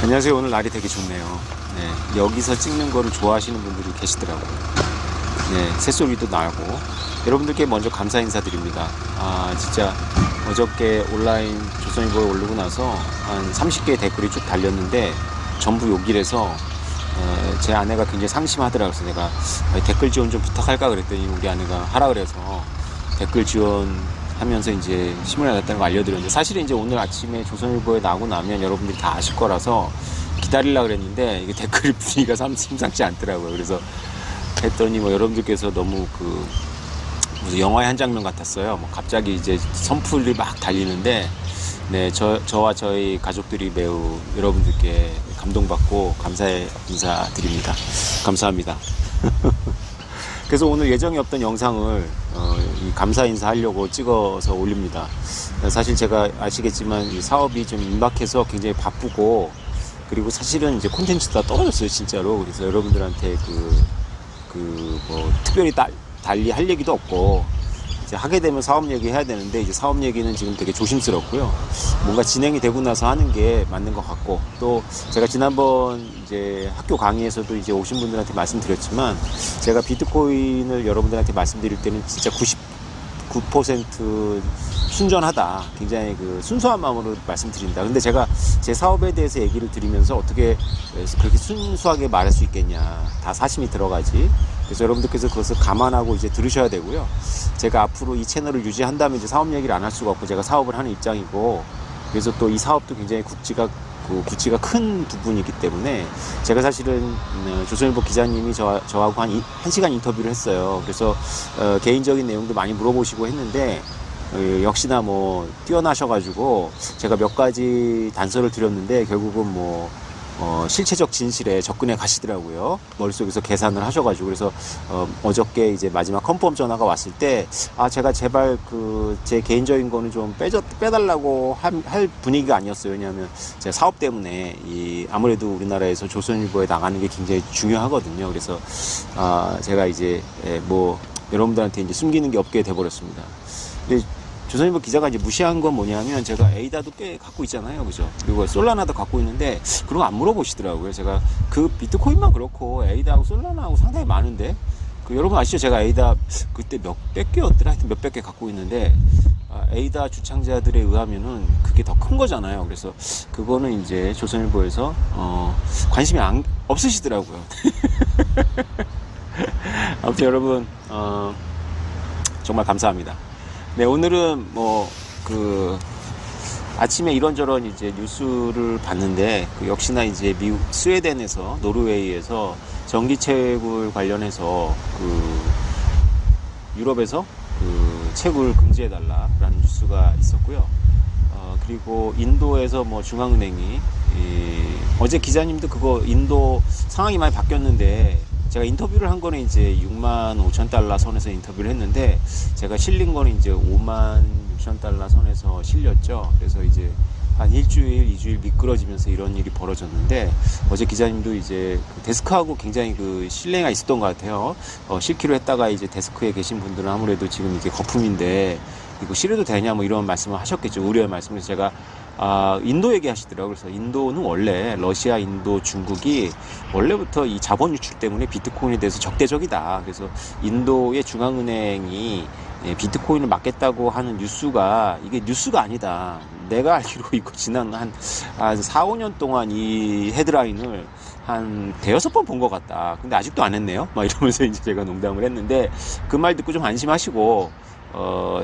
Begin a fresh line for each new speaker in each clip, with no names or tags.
안녕하세요. 오늘 날이 되게 좋네요. 네, 여기서 찍는 거를 좋아하시는 분들이 계시더라고요. 네, 새소리도 나고 여러분들께 먼저 감사 인사드립니다. 진짜 어저께 온라인 조선일보에 오르고 나서 한 30개의 댓글이 쭉 달렸는데 전부 욕이라서 제 아내가 굉장히 상심하더라고요. 그래서 내가 댓글 지원 좀 부탁할까 그랬더니 우리 아내가 하라 그래서 댓글 지원하면서 이제 신문에 났다는 거 알려드렸는데, 사실은 이제 오늘 아침에 조선일보에 나오고 나면 여러분들이 다 아실 거라서 기다리려고 그랬는데 이게 댓글 분위기가 심상치 않더라고요. 그래서 했더니 여러분들께서 너무 무슨 영화의 한 장면 같았어요. 갑자기 이제 선풀이 막 달리는데, 네, 저와 저희 가족들이 매우 여러분들께 감동받고 감사의 인사드립니다. 감사합니다. 그래서 오늘 예정이 없던 영상을 이 감사 인사하려고 찍어서 올립니다. 사실 제가 아시겠지만 이 사업이 좀 임박해서 굉장히 바쁘고, 그리고 사실은 이제 콘텐츠도 다 떨어졌어요, 진짜로. 그래서 여러분들한테 특별히 달리 할 얘기도 없고, 이제 하게 되면 사업 얘기 해야 되는데, 이제 사업 얘기는 지금 되게 조심스럽고요. 뭔가 진행이 되고 나서 하는 게 맞는 것 같고, 또 제가 지난번 이제 학교 강의에서도 이제 오신 분들한테 말씀드렸지만, 제가 비트코인을 여러분들한테 말씀드릴 때는 진짜 99% 순전하다, 굉장히 순수한 마음으로 말씀드린다. 근데 제가 제 사업에 대해서 얘기를 드리면서 어떻게 그렇게 순수하게 말할 수 있겠냐, 다 사심이 들어가지. 그래서 여러분들께서 그것을 감안하고 이제 들으셔야 되고요. 제가 앞으로 이 채널을 유지한다면 이제 사업 얘기를 안 할 수가 없고, 제가 사업을 하는 입장이고, 그래서 또 이 사업도 굉장히 구찌가 큰 부분이기 때문에, 제가 사실은 조선일보 기자님이 저하고 한 1시간 인터뷰를 했어요. 그래서 개인적인 내용도 많이 물어보시고 했는데, 역시나 뛰어나셔가지고 제가 몇 가지 단서를 드렸는데 결국은 실체적 진실에 접근해 가시더라고요. 머릿속에서 계산을 하셔가지고. 그래서 어저께 이제 마지막 컨펌 전화가 왔을 때, 제가 제발 제 개인적인 거는 좀 빼달라고 할 분위기가 아니었어요. 왜냐하면 제 사업 때문에 아무래도 우리나라에서 조선일보에 나가는 게 굉장히 중요하거든요. 그래서 제가 이제 여러분들한테 이제 숨기는 게 없게 돼버렸습니다. 근데 조선일보 기자가 이제 무시한 건 뭐냐면, 제가 에이다도 꽤 갖고 있잖아요. 그죠? 그리고 솔라나도 갖고 있는데, 그런 거 안 물어보시더라고요. 제가 비트코인만 그렇고, 에이다하고 솔라나하고 상당히 많은데, 여러분 아시죠? 제가 에이다 그때 몇백 개였더라? 하여튼 몇백 개 갖고 있는데, 에이다 주창자들에 의하면은 그게 더 큰 거잖아요. 그래서 그거는 이제 조선일보에서, 관심이 없으시더라고요. 아무튼 여러분, 정말 감사합니다. 네, 오늘은 아침에 이런저런 이제 뉴스를 봤는데, 역시나 이제 미국, 스웨덴에서, 노르웨이에서 전기채굴 관련해서 유럽에서 채굴 금지해달라라는 뉴스가 있었고요. 그리고 인도에서 중앙은행이, 어제 기자님도 인도 상황이 많이 바뀌었는데, 제가 인터뷰를 한 거는 이제 65,000달러 선에서 인터뷰를 했는데, 제가 실린 거는 이제 56,000달러 선에서 실렸죠. 그래서 이제 한 일주일, 2주일 미끄러지면서 이런 일이 벌어졌는데, 어제 기자님도 이제 데스크하고 굉장히 신뢰가 있었던 것 같아요. 실기로 했다가 이제 데스크에 계신 분들은 아무래도 지금 이게 거품인데, 이거 실어도 되냐 이런 말씀을 하셨겠죠. 우려의 말씀을. 제가 인도 얘기하시더라고요. 그래서 인도는 원래 러시아, 인도, 중국이 원래부터 이 자본 유출 때문에 비트코인에 대해서 적대적이다. 그래서 인도의 중앙은행이 비트코인을 막겠다고 하는 뉴스가, 이게 뉴스가 아니다. 내가 알기로 이거 지난 한 4, 5년 동안 이 헤드라인을 한 대여섯 번 본 것 같다. 근데 아직도 안 했네요. 이러면서 이제 제가 농담을 했는데, 그 말 듣고 좀 안심하시고,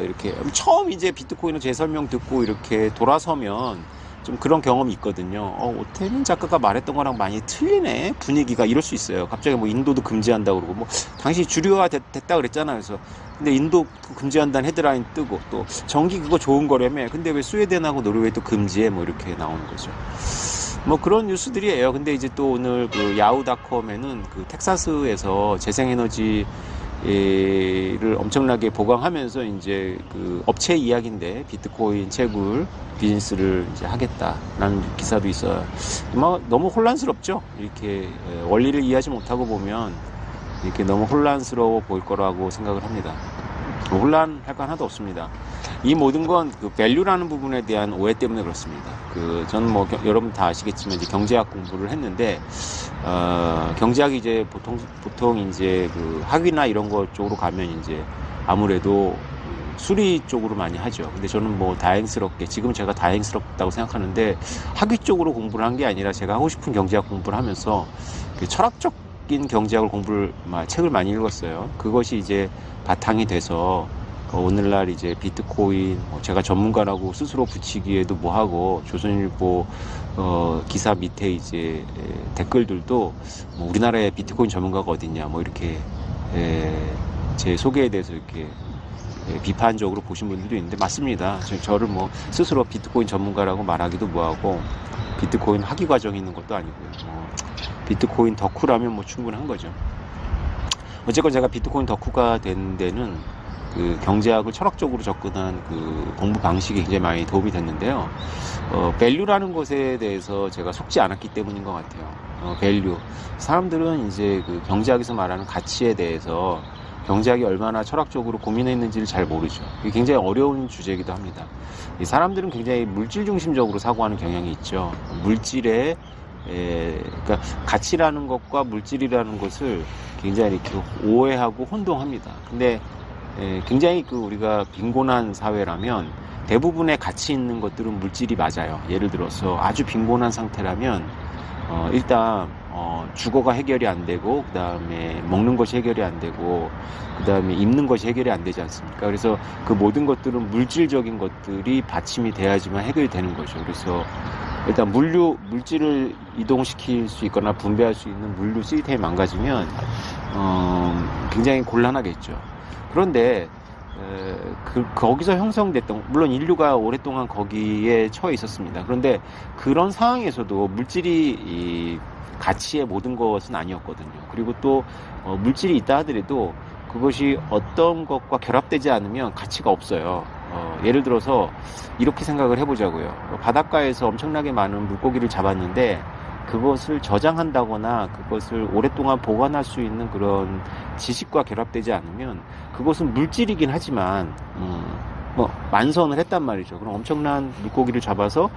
이렇게 처음 이제 비트코인을 제 설명 듣고 이렇게 돌아서면 좀 그런 경험이 있거든요. 오태민 작가가 말했던 거랑 많이 틀리네, 분위기가. 이럴 수 있어요. 갑자기 인도도 금지한다고 그러고, 당시 주류화 됐다 그랬잖아요. 그래서 근데 인도 금지한다는 헤드라인 뜨고, 또 전기 그거 좋은 거라며, 근데 왜 스웨덴하고 노르웨이도 금지해, 이렇게 나오는 거죠. 그런 뉴스들이에요. 근데 이제 또 오늘 야후닷컴에는 텍사스에서 재생에너지 를 엄청나게 보강하면서 이제 업체 이야기인데, 비트코인 채굴 비즈니스를 이제 하겠다라는 기사도 있어요. 너무 혼란스럽죠. 이렇게 원리를 이해하지 못하고 보면 이렇게 너무 혼란스러워 보일 거라고 생각을 합니다. 혼란할 거 하나도 없습니다. 이 모든 건 그 밸류라는 부분에 대한 오해 때문에 그렇습니다. 저는 뭐 여러분 다 아시겠지만 이제 경제학 공부를 했는데 경제학이 이제 보통 이제 그 학위나 이런 것 쪽으로 가면 이제 아무래도 수리 쪽으로 많이 하죠. 근데 저는 뭐 다행스럽게 지금 제가 다행스럽다고 생각하는데 학위 쪽으로 공부를 한 게 아니라 제가 하고 싶은 경제학 공부를 하면서 그 철학적인 경제학을 책을 많이 읽었어요. 그것이 이제 바탕이 돼서 오늘날 이제 비트코인 제가 전문가라고 스스로 붙이기에도 뭐하고 조선일보 기사 밑에 이제 댓글들도 뭐 우리나라에 비트코인 전문가가 어딨냐 뭐 이렇게 제 소개에 대해서 이렇게 비판적으로 보신 분들도 있는데 맞습니다. 저를 뭐 스스로 비트코인 전문가라고 말하기도 뭐하고 비트코인 학위 과정이 있는 것도 아니고요. 비트코인 덕후라면 뭐 충분한 거죠. 어쨌건 제가 비트코인 덕후가 된 데는 그 경제학을 철학적으로 접근한 그 공부 방식이 굉장히 많이 도움이 됐는데요. 밸류라는 것에 대해서 제가 속지 않았기 때문인 것 같아요. 밸류. 사람들은 이제 그 경제학에서 말하는 가치에 대해서 경제학이 얼마나 철학적으로 고민했는지를 잘 모르죠. 이게 굉장히 어려운 주제이기도 합니다. 이 사람들은 굉장히 물질 중심적으로 사고하는 경향이 있죠. 물질에 그러니까 가치라는 것과 물질이라는 것을 굉장히 이렇게 오해하고 혼동합니다. 근데 굉장히 우리가 빈곤한 사회라면 대부분의 가치 있는 것들은 물질이 맞아요. 예를 들어서 아주 빈곤한 상태라면 일단 주거가 해결이 안 되고 그 다음에 먹는 것이 해결이 안 되고 그 다음에 입는 것이 해결이 안 되지 않습니까? 그래서 그 모든 것들은 물질적인 것들이 받침이 돼야지만 해결이 되는 거죠. 그래서 일단 물질을 이동시킬 수 있거나 분배할 수 있는 물류 시스템이 망가지면 굉장히 곤란하겠죠. 그런데 거기서 형성됐던, 물론 인류가 오랫동안 거기에 처해 있었습니다. 그런데 그런 상황에서도 물질이 가치의 모든 것은 아니었거든요. 그리고 또 물질이 있다 하더라도 그것이 어떤 것과 결합되지 않으면 가치가 없어요. 예를 들어서 이렇게 생각을 해보자고요. 바닷가에서 엄청나게 많은 물고기를 잡았는데 그것을 저장한다거나 그것을 오랫동안 보관할 수 있는 그런 지식과 결합되지 않으면 그것은 물질이긴 하지만 만선을 했단 말이죠. 그럼 엄청난 물고기를 잡아서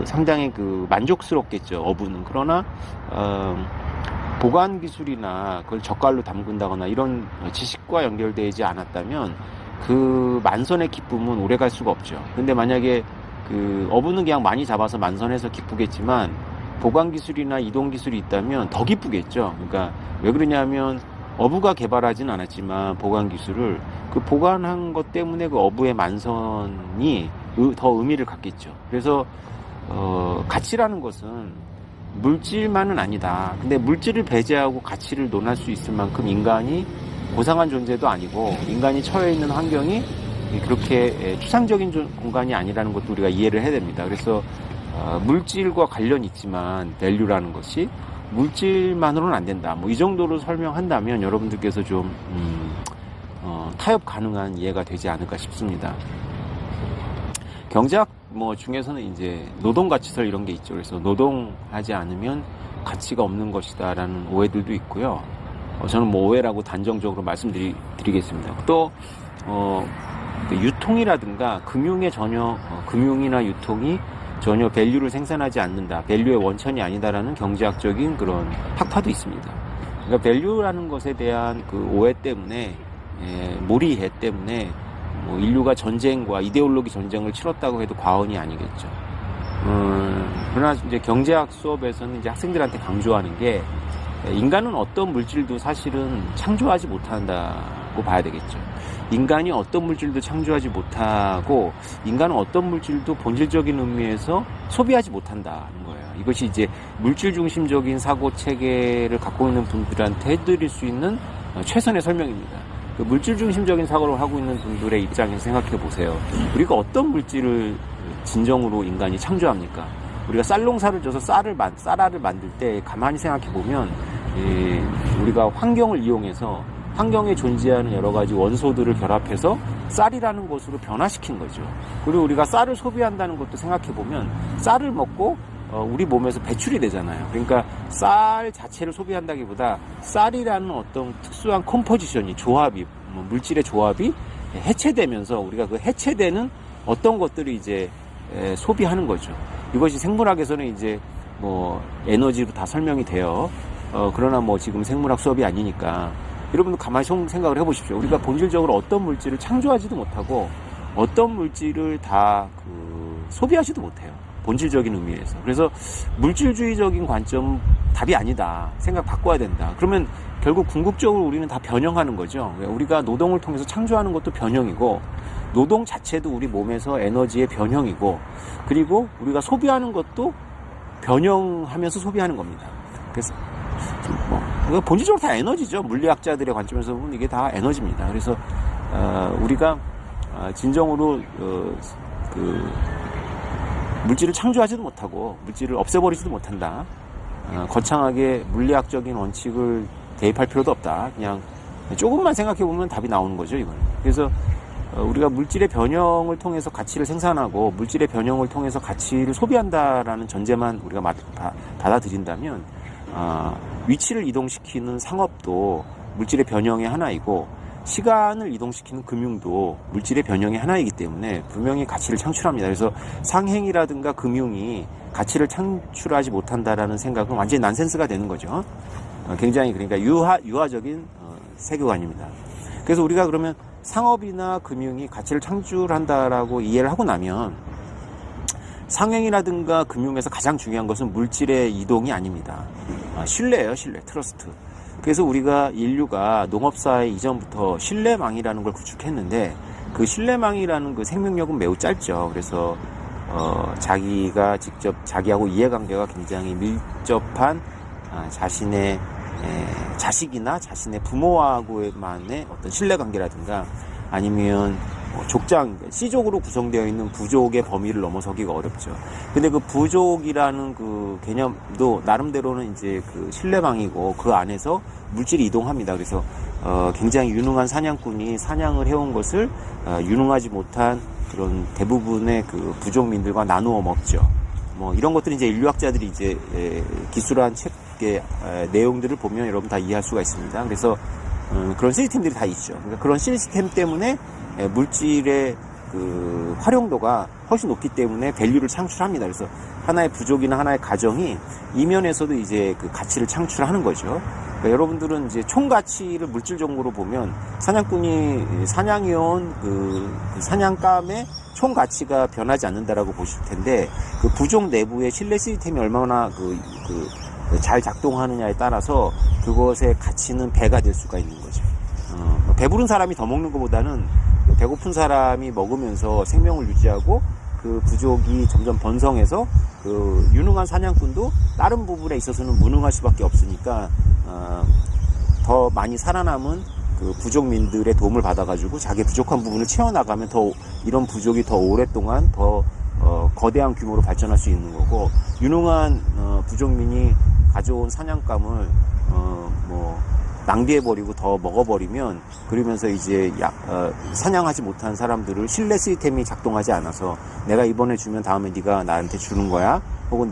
상당히 만족스럽겠죠, 어부는. 그러나 보관 기술이나 그걸 젓갈로 담근다거나 이런 지식과 연결되지 않았다면 그 만선의 기쁨은 오래 갈 수가 없죠. 근데 만약에 어부는 그냥 많이 잡아서 만선해서 기쁘겠지만 보관 기술이나 이동 기술이 있다면 더 기쁘겠죠. 그러니까 왜 그러냐면 어부가 개발하진 않았지만 보관 기술을 보관한 것 때문에 그 어부의 만선이 더 의미를 갖겠죠. 그래서 가치라는 것은 물질만은 아니다. 근데 물질을 배제하고 가치를 논할 수 있을 만큼 인간이 고상한 존재도 아니고 인간이 처해 있는 환경이 그렇게 추상적인 공간이 아니라는 것도 우리가 이해를 해야 됩니다. 그래서 물질과 관련이 있지만 밸류라는 것이 물질만으로는 안 된다. 이 정도로 설명한다면 여러분들께서 좀 타협 가능한 이해가 되지 않을까 싶습니다. 경제학 중에서는 이제 노동가치설 이런 게 있죠. 그래서 노동하지 않으면 가치가 없는 것이다라는 오해들도 있고요. 저는 오해라고 단정적으로 말씀드리겠습니다. 또 유통이라든가 금융이나 유통이 전혀 밸류를 생산하지 않는다, 밸류의 원천이 아니다라는 경제학적인 그런 학파도 있습니다. 그러니까 밸류라는 것에 대한 오해 때문에, 몰이해 때문에 인류가 전쟁과 이데올로기 전쟁을 치렀다고 해도 과언이 아니겠죠. 그러나 이제 경제학 수업에서는 이제 학생들한테 강조하는 게 인간은 어떤 물질도 사실은 창조하지 못한다고 봐야 되겠죠. 인간이 어떤 물질도 창조하지 못하고 인간은 어떤 물질도 본질적인 의미에서 소비하지 못한다는 거예요. 이것이 이제 물질 중심적인 사고 체계를 갖고 있는 분들한테 해드릴 수 있는 최선의 설명입니다. 물질 중심적인 사고를 하고 있는 분들의 입장에서 생각해 보세요. 우리가 어떤 물질을 진정으로 인간이 창조합니까? 우리가 쌀농사를 져서 쌀알을 만들 때 가만히 생각해 보면 우리가 환경을 이용해서 환경에 존재하는 여러 가지 원소들을 결합해서 쌀이라는 것으로 변화시킨 거죠. 그리고 우리가 쌀을 소비한다는 것도 생각해 보면 쌀을 먹고 우리 몸에서 배출이 되잖아요. 그러니까 쌀 자체를 소비한다기보다 쌀이라는 어떤 특수한 컴포지션이, 조합이, 물질의 조합이 해체되면서 우리가 그 해체되는 어떤 것들을 이제 소비하는 거죠. 이것이 생물학에서는 이제 뭐 에너지로 다 설명이 돼요. 그러나 뭐 지금 생물학 수업이 아니니까 여러분도 가만히 생각을 해보십시오. 우리가 본질적으로 어떤 물질을 창조하지도 못하고 어떤 물질을 다 소비하지도 못해요. 본질적인 의미에서. 그래서 물질주의적인 관점 답이 아니다. 생각 바꿔야 된다. 그러면 결국 궁극적으로 우리는 다 변형하는 거죠. 우리가 노동을 통해서 창조하는 것도 변형이고 노동 자체도 우리 몸에서 에너지의 변형이고 그리고 우리가 소비하는 것도 변형하면서 소비하는 겁니다. 그래서 본질적으로 다 에너지죠. 물리학자들의 관점에서 보면 이게 다 에너지입니다. 그래서 우리가 진정으로 물질을 창조하지도 못하고 물질을 없애버리지도 못한다. 거창하게 물리학적인 원칙을 대입할 필요도 없다. 그냥 조금만 생각해보면 답이 나오는 거죠, 이거는. 그래서 우리가 물질의 변형을 통해서 가치를 생산하고 물질의 변형을 통해서 가치를 소비한다라는 전제만 우리가 받아들인다면 위치를 이동시키는 상업도 물질의 변형의 하나이고 시간을 이동시키는 금융도 물질의 변형의 하나이기 때문에 분명히 가치를 창출합니다. 그래서 상행이라든가 금융이 가치를 창출하지 못한다라는 생각은 완전히 난센스가 되는 거죠. 굉장히 그러니까 유화적인 세계관입니다. 그래서 우리가 그러면 상업이나 금융이 가치를 창출한다라고 이해를 하고 나면 상행이라든가 금융에서 가장 중요한 것은 물질의 이동이 아닙니다. 신뢰예요, 신뢰, 트러스트. 그래서 우리가 인류가 농업사회 이전부터 신뢰망이라는 걸 구축했는데 그 신뢰망이라는 그 생명력은 매우 짧죠. 그래서 자기가 직접 자기하고 이해관계가 굉장히 밀접한 자신의 자식이나 자신의 부모하고만의 어떤 신뢰관계라든가 아니면 족장, 씨족으로 구성되어 있는 부족의 범위를 넘어서기가 어렵죠. 근데 그 부족이라는 그 개념도 나름대로는 이제 그 신뢰망이고 그 안에서 물질이 이동합니다. 그래서 굉장히 유능한 사냥꾼이 사냥을 해온 것을 유능하지 못한 그런 대부분의 그 부족민들과 나누어 먹죠. 뭐 이런 것들이 이제 인류학자들이 이제 기술한 책의 내용들을 보면 여러분 다 이해할 수가 있습니다. 그래서 그런 시스템들이 다 있죠. 그러니까 그런 시스템 때문에 물질의 그 활용도가 훨씬 높기 때문에 밸류를 창출합니다. 그래서 하나의 부족이나 하나의 가정이 이면에서도 이제 그 가치를 창출하는 거죠. 그러니까 여러분들은 이제 총 가치를 물질적으로 보면 사냥꾼이 사냥해온 그 사냥감의 총 가치가 변하지 않는다라고 보실 텐데 그 부족 내부의 신뢰 시스템이 얼마나 잘 작동하느냐에 따라서 그것의 가치는 배가 될 수가 있는 거죠. 배부른 사람이 더 먹는 것보다는 배고픈 사람이 먹으면서 생명을 유지하고 그 부족이 점점 번성해서 그 유능한 사냥꾼도 다른 부분에 있어서는 무능할 수밖에 없으니까 더 많이 살아남은 그 부족민들의 도움을 받아가지고 자기 부족한 부분을 채워나가면 더 이런 부족이 더 오랫동안 더 거대한 규모로 발전할 수 있는 거고 유능한 부족민이 가져온 사냥감을 낭비해버리고 더 먹어버리면 그러면서 이제 사냥하지 못한 사람들을 신뢰 시스템이 작동하지 않아서 내가 이번에 주면 다음에 네가 나한테 주는 거야 혹은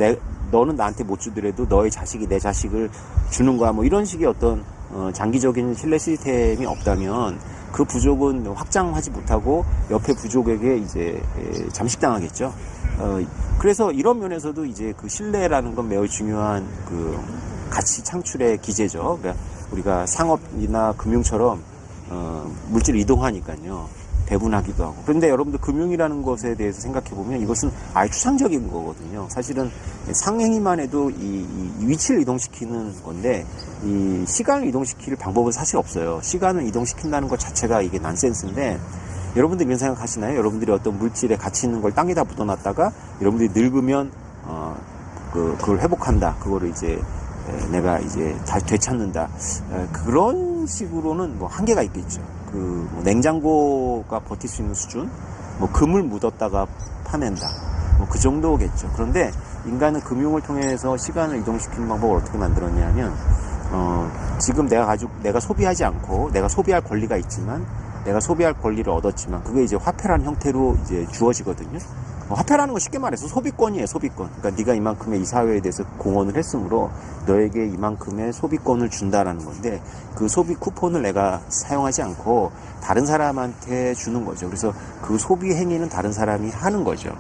너는 나한테 못 주더라도 너의 자식이 내 자식을 주는 거야 뭐 이런 식의 어떤 장기적인 신뢰 시스템이 없다면 그 부족은 확장하지 못하고 옆에 부족에게 이제 잠식당하겠죠. 그래서 이런 면에서도 이제 그 신뢰라는 건 매우 중요한 그 가치 창출의 기제죠. 그러니까 우리가 상업이나 금융처럼 물질을 이동하니까요. 배분하기도 하고. 그런데 여러분들 금융이라는 것에 대해서 생각해 보면 이것은 아예 추상적인 거거든요. 사실은 상행위만 해도 이 위치를 이동시키는 건데 이 시간을 이동시킬 방법은 사실 없어요. 시간을 이동시킨다는 것 자체가 이게 난센스인데 여러분들 이런 생각 하시나요? 여러분들이 어떤 물질에 가치 있는 걸 땅에다 묻어놨다가 여러분들이 늙으면 그걸 회복한다. 그거를 이제 내가 이제 다시 되찾는다. 그런 식으로는 뭐 한계가 있겠죠. 뭐 냉장고가 버틸 수 있는 수준, 뭐 금을 묻었다가 파낸다. 뭐 그 정도겠죠. 그런데 인간은 금융을 통해서 시간을 이동시키는 방법을 어떻게 만들었냐면, 지금 내가 소비하지 않고, 내가 소비할 권리가 있지만, 내가 소비할 권리를 얻었지만, 그게 이제 화폐라는 형태로 이제 주어지거든요. 화폐라는 건 쉽게 말해서 소비권이에요, 소비권. 그러니까 네가 이만큼의 이 사회에 대해서 공헌을 했으므로 너에게 이만큼의 소비권을 준다라는 건데, 그 소비 쿠폰을 내가 사용하지 않고 다른 사람한테 주는 거죠. 그래서 그 소비 행위는 다른 사람이 하는 거죠.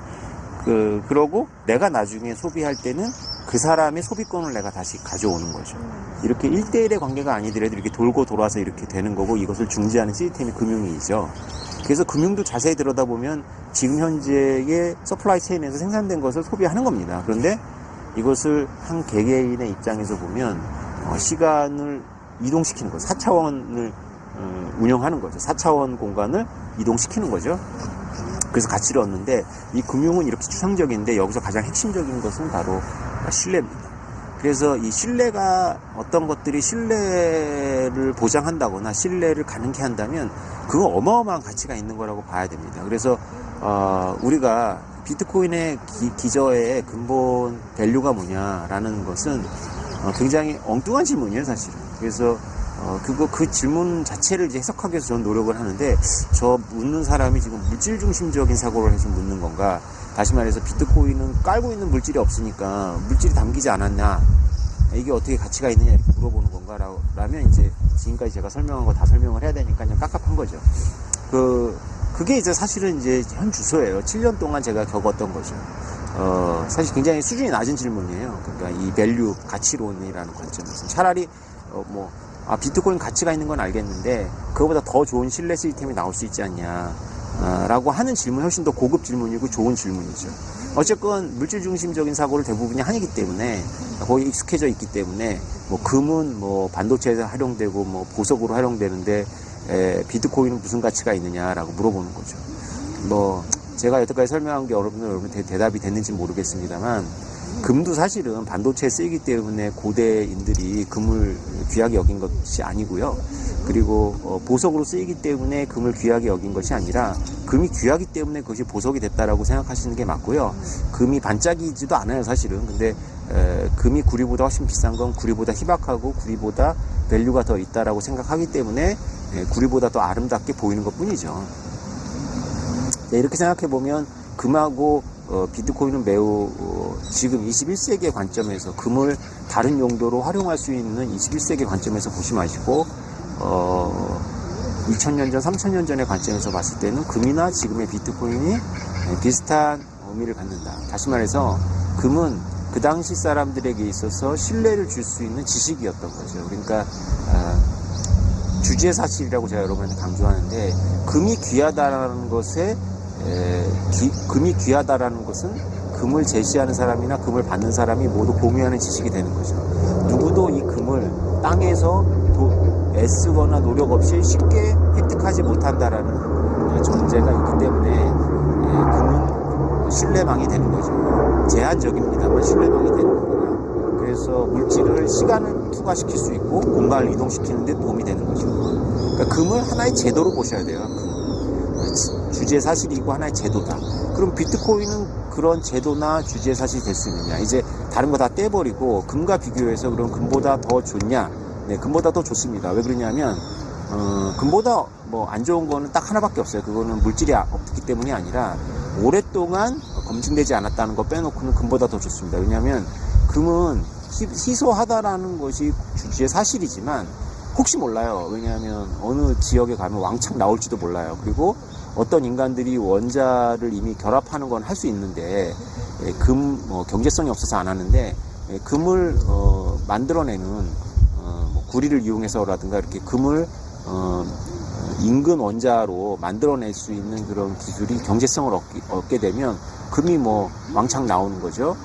그러고 내가 나중에 소비할 때는 그 사람의 소비권을 내가 다시 가져오는 거죠. 이렇게 1대1의 관계가 아니더라도 이렇게 돌고 돌아서 이렇게 되는 거고, 이것을 중지하는 시스템이 금융이죠. 그래서 금융도 자세히 들여다보면 지금 현재의 서플라이 체인에서 생산된 것을 소비하는 겁니다. 그런데 이것을 한 개개인의 입장에서 보면 시간을 이동시키는 거죠. 4차원을 운영하는 거죠. 4차원 공간을 이동시키는 거죠. 그래서 가치를 얻는데, 이 금융은 이렇게 추상적인데 여기서 가장 핵심적인 것은 바로 신뢰입니다. 그래서 이 신뢰가, 어떤 것들이 신뢰를 보장한다거나 신뢰를 가능케 한다면 그거 어마어마한 가치가 있는 거라고 봐야 됩니다. 그래서 우리가 비트코인의 기저의 근본 밸류가 뭐냐라는 것은 굉장히 엉뚱한 질문이에요, 사실은. 그래서 그 질문 자체를 이제 해석하기 위해서 저는 노력을 하는데, 저 묻는 사람이 지금 물질 중심적인 사고를 해서 묻는 건가? 다시 말해서 비트코인은 깔고 있는 물질이 없으니까 물질이 담기지 않았냐? 이게 어떻게 가치가 있느냐? 이렇게 물어보는 건가? 라면 이제 지금까지 제가 설명한 거 다 설명을 해야 되니까 그냥 깝깝한 거죠. 그게 이제 사실은 이제 현 주소예요. 7년 동안 제가 겪었던 거죠. 사실 굉장히 수준이 낮은 질문이에요. 그러니까 이 밸류, 가치론이라는 관점에서. 차라리 비트코인 가치가 있는 건 알겠는데 그거보다 더 좋은 신뢰 시스템이 나올 수 있지 않냐 라고 하는 질문이 훨씬 더 고급 질문이고 좋은 질문이죠. 어쨌건 물질 중심적인 사고를 대부분이 하기 때문에, 거의 익숙해져 있기 때문에, 금은 반도체에서 활용되고 보석으로 활용되는데 비트코인은 무슨 가치가 있느냐라고 물어보는 거죠. 제가 여태까지 설명한 게 여러분 대답이 됐는지 모르겠습니다만, 금도 사실은 반도체에 쓰이기 때문에 고대인들이 금을 귀하게 여긴 것이 아니고요. 그리고 보석으로 쓰이기 때문에 금을 귀하게 여긴 것이 아니라, 금이 귀하기 때문에 그것이 보석이 됐다라고 생각하시는 게 맞고요. 금이 반짝이지도 않아요, 사실은. 근데 금이 구리보다 훨씬 비싼 건 구리보다 희박하고 구리보다 밸류가 더 있다라고 생각하기 때문에 구리보다 더 아름답게 보이는 것뿐이죠. 이렇게 생각해 보면 금하고 비트코인은 매우 지금 21세기의 관점에서 금을 다른 용도로 활용할 수 있는 21세기 관점에서 보지 마시고 2000년 전, 3000년 전의 관점에서 봤을 때는 금이나 지금의 비트코인이 비슷한 의미를 갖는다. 다시 말해서 금은 그 당시 사람들에게 있어서 신뢰를 줄 수 있는 지식이었던 거죠. 그러니까 주지의 사실이라고 제가 여러분한테 강조하는데, 금이 귀하다라는 것에 금이 귀하다라는 것은 금을 제시하는 사람이나 금을 받는 사람이 모두 공유하는 지식이 되는 거죠. 누구도 이 금을 땅에서 애쓰거나 노력 없이 쉽게 획득하지 못한다라는 전제가 있기 때문에 금은 신뢰망이 되는 거죠. 제한적입니다만 신뢰망이 되는 겁니다. 그래서 물질을, 시간을 투과시킬 수 있고 공간을 이동시키는 데 도움이 되는 거죠. 그러니까 금을 하나의 제도로 보셔야 돼요. 주지의 사실이고 하나의 제도다. 그럼 비트코인은 그런 제도나 주지의 사실이 될 수 있느냐? 이제 다른 거 다 떼버리고 금과 비교해서 그럼 금보다 더 좋냐? 네, 금보다 더 좋습니다. 왜 그러냐면 금보다 안 좋은 거는 딱 하나밖에 없어요. 그거는 물질이 없기 때문이 아니라 오랫동안 검증되지 않았다는 거 빼놓고는 금보다 더 좋습니다. 왜냐하면 금은 희소하다라는 것이 주지의 사실이지만 혹시 몰라요. 왜냐하면 어느 지역에 가면 왕창 나올지도 몰라요. 그리고 어떤 인간들이 원자를 이미 결합하는 건 할 수 있는데 경제성이 없어서 안 하는데, 금을 만들어내는 구리를 이용해서라든가 이렇게 금을 인근 원자로 만들어낼 수 있는 그런 기술이 경제성을 얻게 되면 금이 왕창 나오는 거죠.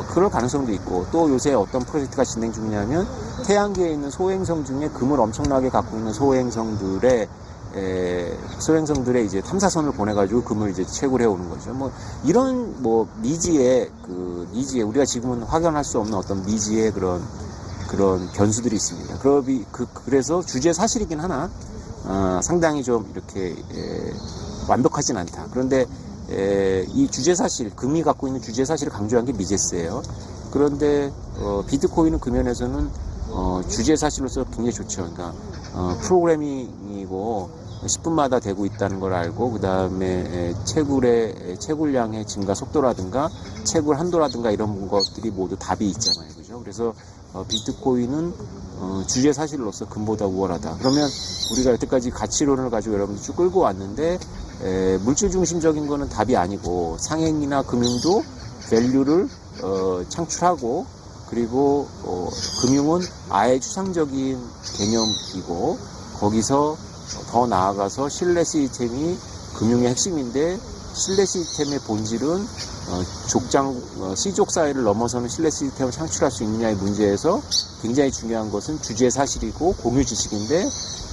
그럴 가능성도 있고, 또 요새 어떤 프로젝트가 진행 중이냐면 태양계에 있는 소행성 중에 금을 엄청나게 갖고 있는 소행성들의 이제 탐사선을 보내가지고 금을 이제 채굴해 오는 거죠. 이런 미지의 우리가 지금은 확연할 수 없는 어떤 미지의 그런 변수들이 있습니다. 그래서 주지의 사실이긴 하나 상당히 좀 이렇게 완벽하진 않다. 그런데 이 주지의 사실, 금이 갖고 있는 주지의 사실을 강조한 게 미제스예요. 그런데 비트코인은 그 면에서는 주지의 사실로서 굉장히 좋죠. 그러니까 프로그래밍이고 10분마다 되고 있다는 걸 알고, 그 다음에 채굴량의 증가 속도라든가 채굴 한도라든가 이런 것들이 모두 답이 있잖아요. 그죠? 그래서 비트코인은 주제 사실로서 금보다 우월하다. 그러면 우리가 여태까지 가치론을 가지고 여러분들 쭉 끌고 왔는데, 물질 중심적인 거는 답이 아니고 상행이나 금융도 밸류를 창출하고, 그리고 금융은 아예 추상적인 개념이고, 거기서 더 나아가서 신뢰 시스템이 금융의 핵심인데, 신뢰 시스템의 본질은 시족 사회를 넘어서는 신뢰 시스템을 창출할 수 있느냐의 문제에서 굉장히 중요한 것은 주제 사실이고 공유 지식인데,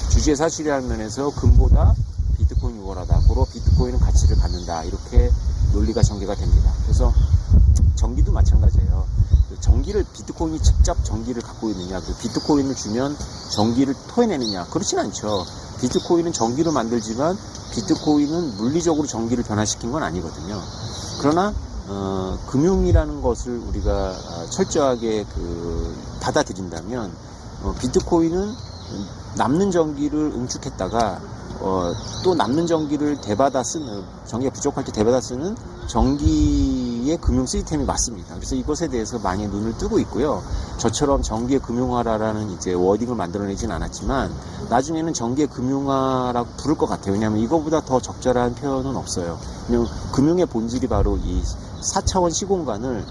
주제 사실이라는 면에서 금보다 비트코인이 우월하다. 고로 비트코인은 가치를 갖는다. 이렇게 논리가 전개가 됩니다. 그래서 전기도 마찬가지예요. 전기를 비트코인이 직접 전기를 갖고 있느냐, 비트코인을 주면 전기를 토해내느냐, 그렇진 않죠. 비트코인은 전기로 만들지만 비트코인은 물리적으로 전기를 변화시킨 건 아니거든요. 그러나 금융이라는 것을 우리가 철저하게 받아들인다면 비트코인은 남는 전기를 응축했다가 또 남는 전기를 되받아 쓰는, 전기가 부족할 때 되받아 쓰는 전기의 금융 시스템이 맞습니다. 그래서 이것에 대해서 많이 눈을 뜨고 있고요. 저처럼 전기의 금융화라는 이제 워딩을 만들어내진 않았지만 나중에는 전기의 금융화라고 부를 것 같아요. 왜냐하면 이거보다 더 적절한 표현은 없어요. 왜냐하면 금융의 본질이 바로 이 4차원 시공간을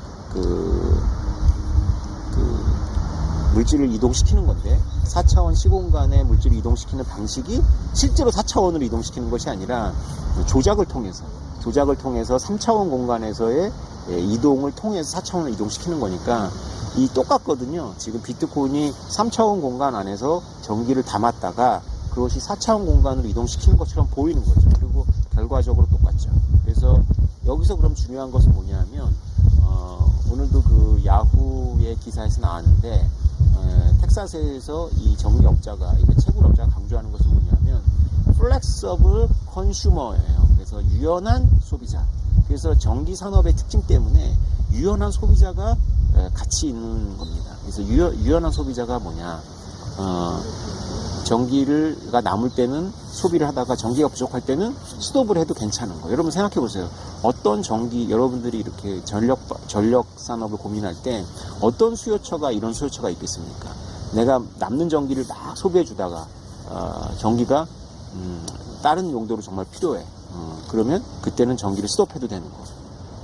물질을 이동시키는 건데, 4차원 시공간에 물질을 이동시키는 방식이 실제로 4차원으로 이동시키는 것이 아니라 조작을 통해서 3차원 공간에서의 이동을 통해서 4차원을 이동시키는 거니까 이 똑같거든요. 지금 비트코인이 3차원 공간 안에서 전기를 담았다가 그것이 4차원 공간으로 이동시키는 것처럼 보이는 거죠. 그리고 결과적으로 똑같죠. 그래서 여기서 그럼 중요한 것은 뭐냐면, 오늘도 그 야후의 기사에서 나왔는데, 텍사스에서 이 전기업자가, 채굴업자가 강조하는 것은 뭐냐면 flexible consumer예요. 그래서 유연한 소비자. 그래서 전기 산업의 특징 때문에 유연한 소비자가 가치 있는 겁니다. 그래서 유연한 소비자가 뭐냐? 전기가 남을 때는 소비를 하다가 전기가 부족할 때는 스톱을 해도 괜찮은 거예요. 여러분 생각해 보세요. 어떤 여러분들이 이렇게 전력 산업을 고민할 때 어떤 수요처가 이런 수요처가 있겠습니까? 내가 남는 전기를 막 소비해 주다가 전기가 다른 용도로 정말 필요해. 그러면 그때는 전기를 스톱해도 되는 거.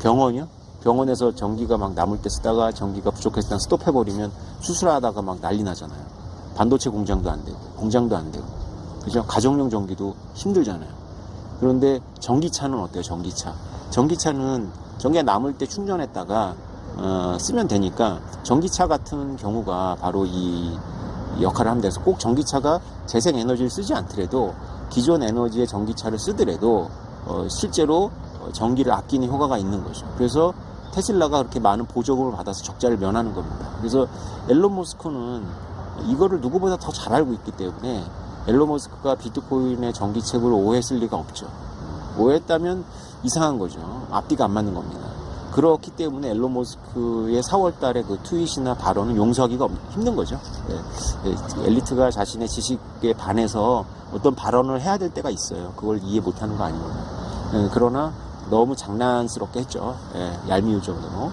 병원이요? 병원에서 전기가 막 남을 때 쓰다가 전기가 부족했을 때 스톱해버리면 수술하다가 막 난리 나잖아요. 반도체 공장도 안 되고, 그죠? 가정용 전기도 힘들잖아요. 그런데 전기차는 어때요? 전기차는 전기가 남을 때 충전했다가 쓰면 되니까, 전기차 같은 경우가 바로 이 역할을 하면 돼서, 꼭 전기차가 재생 에너지를 쓰지 않더라도 기존 에너지의 전기차를 쓰더라도 실제로 전기를 아끼는 효과가 있는 거죠. 그래서 테슬라가 그렇게 많은 보조금을 받아서 적자를 면하는 겁니다. 그래서 앨런 머스크는 이거를 누구보다 더 잘 알고 있기 때문에 앨런 머스크가 비트코인의 전기책을 오해했을 리가 없죠. 오해했다면 이상한 거죠. 앞뒤가 안 맞는 겁니다. 그렇기 때문에 앨런 머스크의 4월 달에 그 트윗이나 발언은 용서하기가 힘든 거죠. 엘리트가 자신의 지식에 반해서 어떤 발언을 해야 될 때가 있어요. 그걸 이해 못하는 거 아닙니다. 그러나 너무 장난스럽게 했죠. 얄미울 정도로.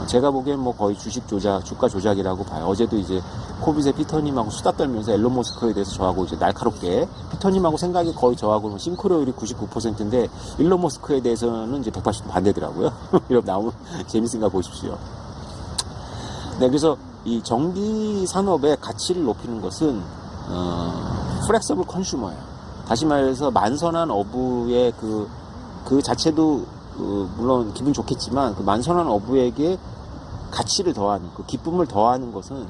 제가 보기엔 뭐 거의 주가 조작이라고 봐요. 어제도 이제 코빗의 피터님하고 수다 떨면서 앨런 머스크에 대해서 저하고 이제 날카롭게, 피터님하고 생각이 거의 저하고 싱크로율이 99%인데 일론 머스크에 대해서는 이제 180도 반대더라고요. 이런 나오면 재밌으니까 보십시오. 네, 그래서 이 전기 산업의 가치를 높이는 것은 플렉서블 컨슈머예요. 다시 말해서 만선한 어부의 그 자체도 물론 기분 좋겠지만, 그 만선한 어부에게 가치를 더하는, 그 기쁨을 더하는 것은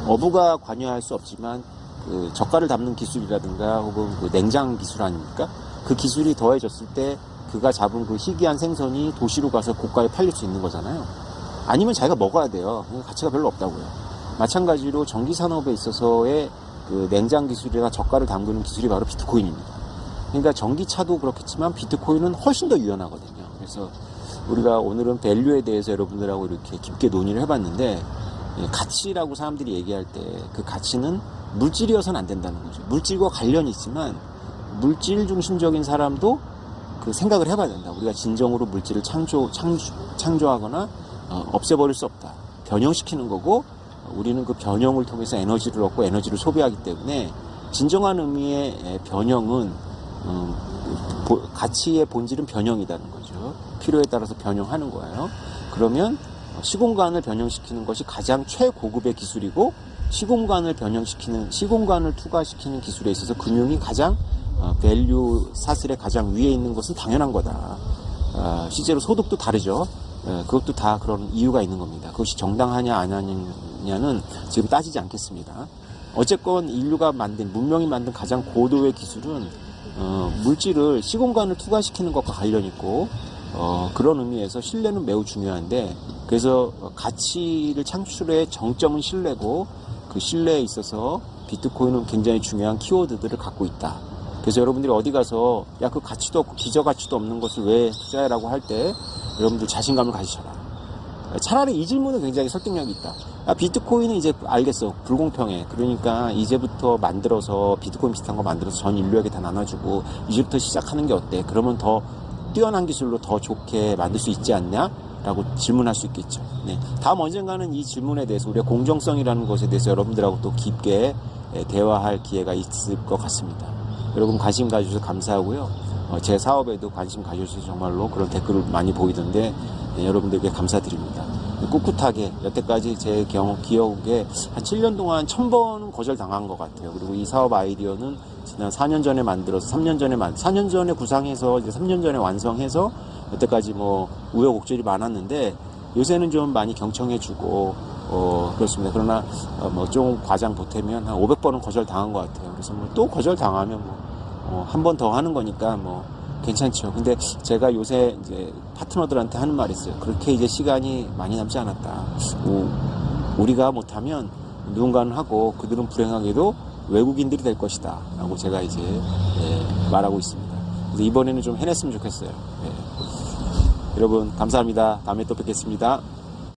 어부가 관여할 수 없지만 그 젓갈을 담는 기술이라든가 혹은 그 냉장 기술 아닙니까? 그 기술이 더해졌을 때 그가 잡은 그 희귀한 생선이 도시로 가서 고가에 팔릴 수 있는 거잖아요. 아니면 자기가 먹어야 돼요. 가치가 별로 없다고요. 마찬가지로 전기 산업에 있어서의 그 냉장 기술이나 젓갈을 담그는 기술이 바로 비트코인입니다. 그러니까 전기차도 그렇겠지만 비트코인은 훨씬 더 유연하거든요. 그래서 우리가 오늘은 밸류에 대해서 여러분들하고 이렇게 깊게 논의를 해봤는데, 가치라고 사람들이 얘기할 때 그 가치는 물질이어서는 안 된다는 거죠. 물질과 관련이 있지만 물질 중심적인 사람도 그 생각을 해봐야 된다. 우리가 진정으로 물질을 창조하거나 없애버릴 수 없다. 변형시키는 거고 우리는 그 변형을 통해서 에너지를 얻고 에너지를 소비하기 때문에 진정한 의미의 변형은 가치의 본질은 변형이라는 거죠. 필요에 따라서 변형하는 거예요. 그러면 시공간을 변형시키는 것이 가장 최고급의 기술이고 시공간을 투과시키는 기술에 있어서 금융이 가장 밸류 사슬의 가장 위에 있는 것은 당연한 거다. 실제로 소득도 다르죠. 그것도 다 그런 이유가 있는 겁니다. 그것이 정당하냐 안 하냐는 지금 따지지 않겠습니다. 어쨌건 인류가 문명이 만든 가장 고도의 기술은 물질을 시공간을 투과시키는 것과 관련 있고 그런 의미에서 신뢰는 매우 중요한데 그래서 가치를 창출의 정점은 신뢰고 그 신뢰에 있어서 비트코인은 굉장히 중요한 키워드들을 갖고 있다. 그래서 여러분들이 어디 가서 야 그 가치도 없고 기저가치도 없는 것을 왜 투자해라고 할 때 여러분들 자신감을 가지셔라. 차라리 이 질문은 굉장히 설득력이 있다. 야, 비트코인은 이제 알겠어. 불공평해. 그러니까 이제부터 만들어서 비트코인 비슷한 거 만들어서 전 인류에게 다 나눠주고 이제부터 시작하는 게 어때? 그러면 더 뛰어난 기술로 더 좋게 만들 수 있지 않냐? 라고 질문할 수 있겠죠. 네. 다음 언젠가는 이 질문에 대해서 우리가 공정성이라는 것에 대해서 여러분들하고 또 깊게 대화할 기회가 있을 것 같습니다. 여러분 관심 가주셔서 감사하고요. 제 사업에도 관심 가져주셔서 정말로 그런 댓글을 많이 보이던데 여러분들께 감사드립니다. 꿋꿋하게 여태까지 제 기억에 한 7년 동안 1000번은 거절당한 것 같아요. 그리고 이 사업 아이디어는 지난 4년 전에 만들어서 4년 전에 구상해서 이제 3년 전에 완성해서 여태까지 뭐 우여곡절이 많았는데 요새는 좀 많이 경청해주고 그렇습니다. 그러나 뭐 좀 과장 보태면 한 500번은 거절당한 것 같아요. 그래서 뭐 또 거절당하면 한 번 더 하는 거니까 뭐 괜찮죠. 근데 제가 요새 이제 파트너들한테 하는 말이 있어요. 그렇게 이제 시간이 많이 남지 않았다. 우리가 못하면 누군가는 하고 그들은 불행하게도 외국인들이 될 것이다. 라고 제가 이제 말하고 있습니다. 그래서 이번에는 좀 해냈으면 좋겠어요. 여러분 감사합니다. 다음에 또 뵙겠습니다.